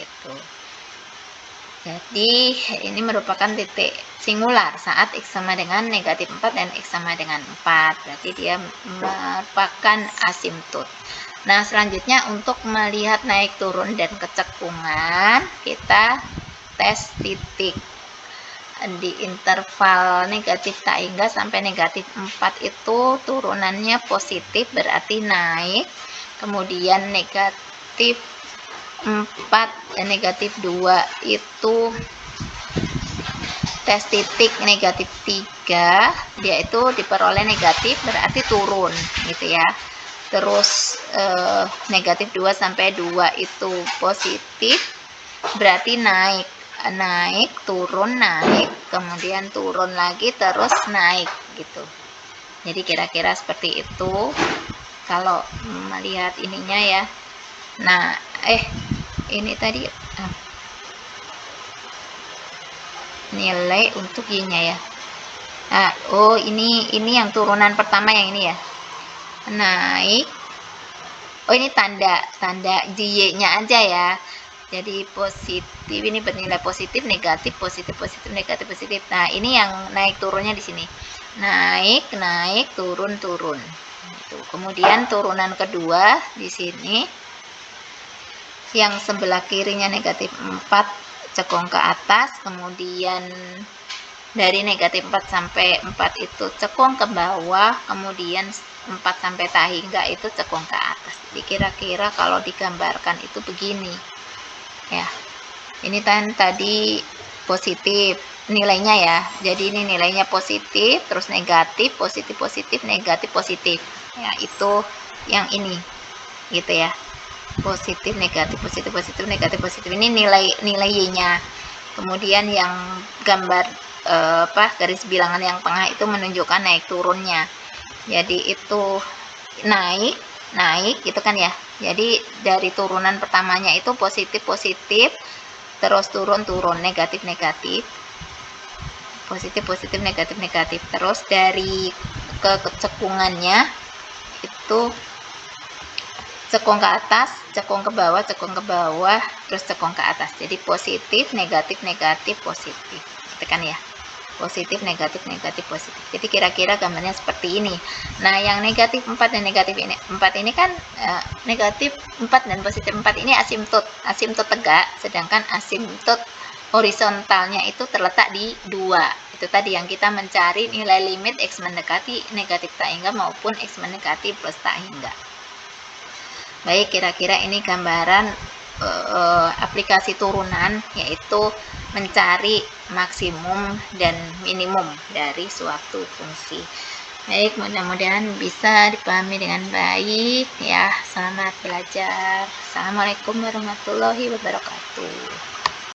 gitu. Jadi ini merupakan titik singular saat X sama dengan negatif 4 dan X sama dengan 4, berarti dia merupakan asimtot. Nah, selanjutnya untuk melihat naik turun dan kecekungan, kita tes titik di interval negatif tak hingga sampai negatif 4 itu turunannya positif, berarti naik, kemudian negatif 4 dan negatif 2 itu tes titik negatif 3, dia itu diperoleh negatif, berarti turun gitu ya. Terus negatif 2 sampai 2 itu positif, berarti naik, turun, naik, kemudian turun lagi, terus naik gitu. Jadi kira-kira seperti itu kalau melihat ininya ya. Nah, ini tadi nilai untuk Y-nya ya. Nah, ini yang turunan pertama yang ini ya. Naik. Ini tanda Y-nya aja ya. Jadi positif, ini bernilai positif, negatif, positif, positif, negatif, positif. Nah, ini yang naik turunnya di sini. Naik, turun, turun. Gitu. Kemudian turunan kedua di sini yang sebelah kirinya negatif 4 cekung ke atas, kemudian dari negatif 4 sampai 4 itu cekung ke bawah, kemudian 4 sampai tak hingga itu cekung ke atas. Jadi kira-kira kalau digambarkan itu begini ya. Ini kan tadi positif nilainya ya, jadi ini nilainya positif, terus negatif, positif, positif, negatif, positif ya, itu yang ini gitu ya, positif, negatif, positif, positif, negatif, positif. Ini nilai Y-nya. Kemudian yang gambar garis bilangan yang tengah itu menunjukkan naik turunnya. Jadi itu naik gitu kan ya. Jadi dari turunan pertamanya itu positif, positif, terus turun, turun, negatif, negatif, positif, positif, negatif, negatif. Terus dari kecekungannya itu cekung ke atas, cekung ke bawah, terus cekung ke atas. Jadi positif, negatif, negatif, positif. Gitu kan ya. Positif, negatif, negatif, positif. Jadi kira-kira gambarnya seperti ini. Nah, yang negatif 4 dan negatif 4 ini kan negatif 4 dan positif 4 ini asimtot tegak, sedangkan asimtot horizontalnya itu terletak di 2. Itu tadi yang kita mencari nilai limit X mendekati negatif tak hingga maupun X mendekati plus tak hingga. Baik, kira-kira ini gambaran aplikasi turunan, yaitu mencari maksimum dan minimum dari suatu fungsi. Baik, mudah-mudahan bisa dipahami dengan baik ya. Selamat belajar. Assalamualaikum warahmatullahi wabarakatuh.